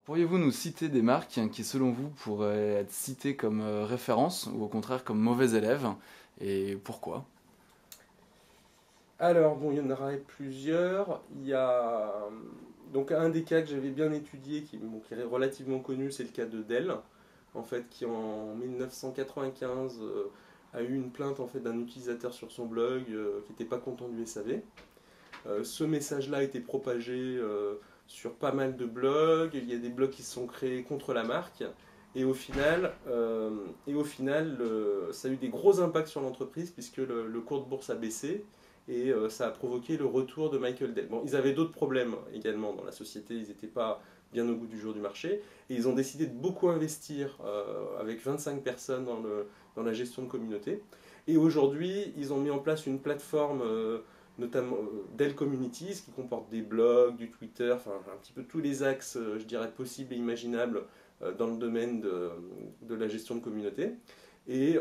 Pourriez-vous nous citer des marques qui, selon vous, pourraient être citées comme référence ou au contraire comme mauvais élèves et pourquoi? Alors, bon, il y en aurait plusieurs. Il y a donc un des cas que j'avais bien étudié, qui est relativement connu, c'est le cas de Dell, en fait, qui en 1995 a eu une plainte en fait d'un utilisateur sur son blog qui n'était pas content du SAV. Ce message-là a été propagé sur pas mal de blogs. Il y a des blogs qui se sont créés contre la marque. Et au final, ça a eu des gros impacts sur l'entreprise puisque le cours de bourse a baissé et ça a provoqué le retour de Michael Dell. Bon, ils avaient d'autres problèmes également dans la société, ils n'étaient pas bien au goût du jour du marché et ils ont décidé de beaucoup investir avec 25 personnes dans la gestion de communauté. Et aujourd'hui, ils ont mis en place une plateforme notamment Dell Communities, qui comporte des blogs, du Twitter, enfin un petit peu tous les axes, je dirais, possibles et imaginables dans le domaine de la gestion de communauté. Et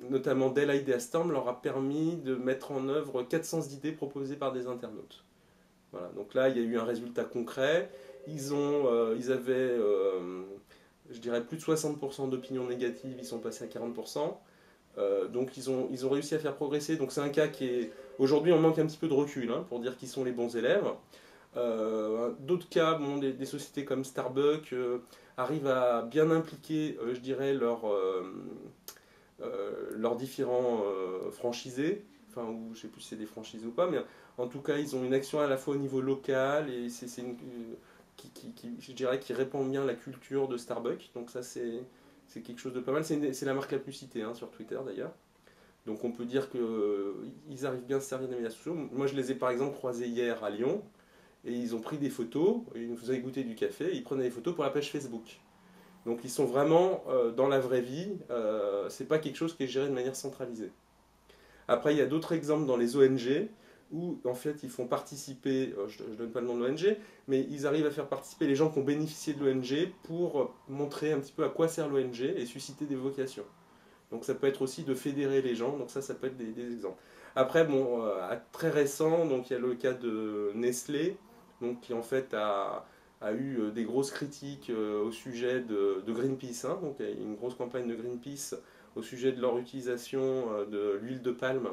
notamment Dell Idea Storm leur a permis de mettre en œuvre 400 idées proposées par des internautes. Voilà, donc là, il y a eu un résultat concret. Ils avaient, je dirais, plus de 60% d'opinions négatives, ils sont passés à 40%. Donc ils ont réussi à faire progresser. Donc c'est un cas qui est... Aujourd'hui on manque un petit peu de recul hein, pour dire qui sont les bons élèves. D'autres cas, bon, des sociétés comme Starbucks arrivent à bien impliquer, je dirais, leurs différents franchisés. Enfin, ou, je ne sais plus si c'est des franchisés ou pas, mais en tout cas ils ont une action à la fois au niveau local et c'est une, je dirais, qui répand bien la culture de Starbucks. Donc ça c'est quelque chose de pas mal. C'est la marque la plus citée hein, sur Twitter d'ailleurs. Donc on peut dire qu'ils arrivent bien à se servir des médias sociaux. Moi je les ai par exemple croisés hier à Lyon et ils ont pris des photos, ils nous faisaient goûter du café, et ils prenaient des photos pour la page Facebook. Donc ils sont vraiment dans la vraie vie, c'est pas quelque chose qui est géré de manière centralisée. Après il y a d'autres exemples dans les ONG où en fait ils font participer, je ne donne pas le nom de l'ONG, mais ils arrivent à faire participer les gens qui ont bénéficié de l'ONG pour montrer un petit peu à quoi sert l'ONG et susciter des vocations. Donc ça peut être aussi de fédérer les gens, donc ça peut être des exemples. Après, bon, très récent, donc il y a le cas de Nestlé, donc qui en fait a eu des grosses critiques au sujet de Greenpeace, hein, donc il y a eu une grosse campagne de Greenpeace au sujet de leur utilisation de l'huile de palme,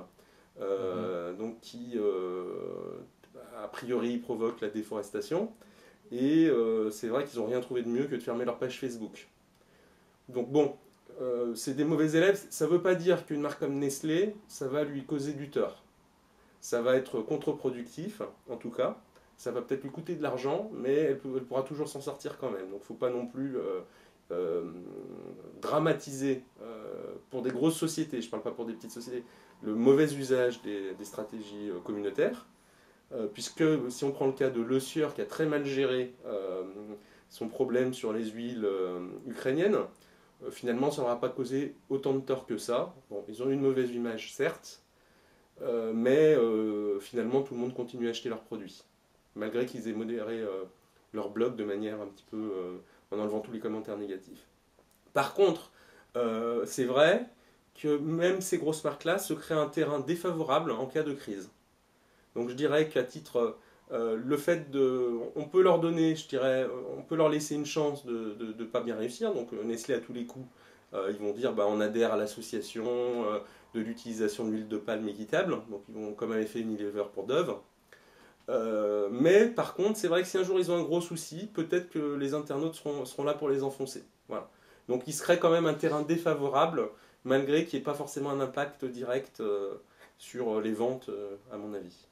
donc qui a priori provoque la déforestation. Et c'est vrai qu'ils n'ont rien trouvé de mieux que de fermer leur page Facebook. Donc bon, c'est des mauvais élèves, ça ne veut pas dire qu'une marque comme Nestlé, ça va lui causer du tort. Ça va être contre-productif, en tout cas. Ça va peut-être lui coûter de l'argent, mais elle pourra toujours s'en sortir quand même. Donc il ne faut pas non plus euh, dramatiser pour des grosses sociétés, je ne parle pas pour des petites sociétés, le mauvais usage des stratégies communautaires. Puisque si on prend le cas de Le Sieur qui a très mal géré son problème sur les huiles ukrainiennes, finalement, ça n'aura pas causé autant de tort que ça. Bon, ils ont eu une mauvaise image, certes, mais finalement, tout le monde continue à acheter leurs produits, malgré qu'ils aient modéré leur blog de manière un petit peu en enlevant tous les commentaires négatifs. Par contre, c'est vrai que même ces grosses marques-là se créent un terrain défavorable en cas de crise. Donc je dirais qu'à titre, le fait de, on peut leur donner, je dirais, on peut leur laisser une chance de ne pas bien réussir. Donc Nestlé à tous les coups, ils vont dire, bah, on adhère à l'association de l'utilisation de l'huile de palme équitable. Donc ils vont, comme avait fait Unilever pour Dove. Mais par contre, c'est vrai que si un jour ils ont un gros souci, peut-être que les internautes seront là pour les enfoncer. Voilà. Donc il se crée quand même un terrain défavorable, malgré qu'il n'y ait pas forcément un impact direct sur les ventes, à mon avis.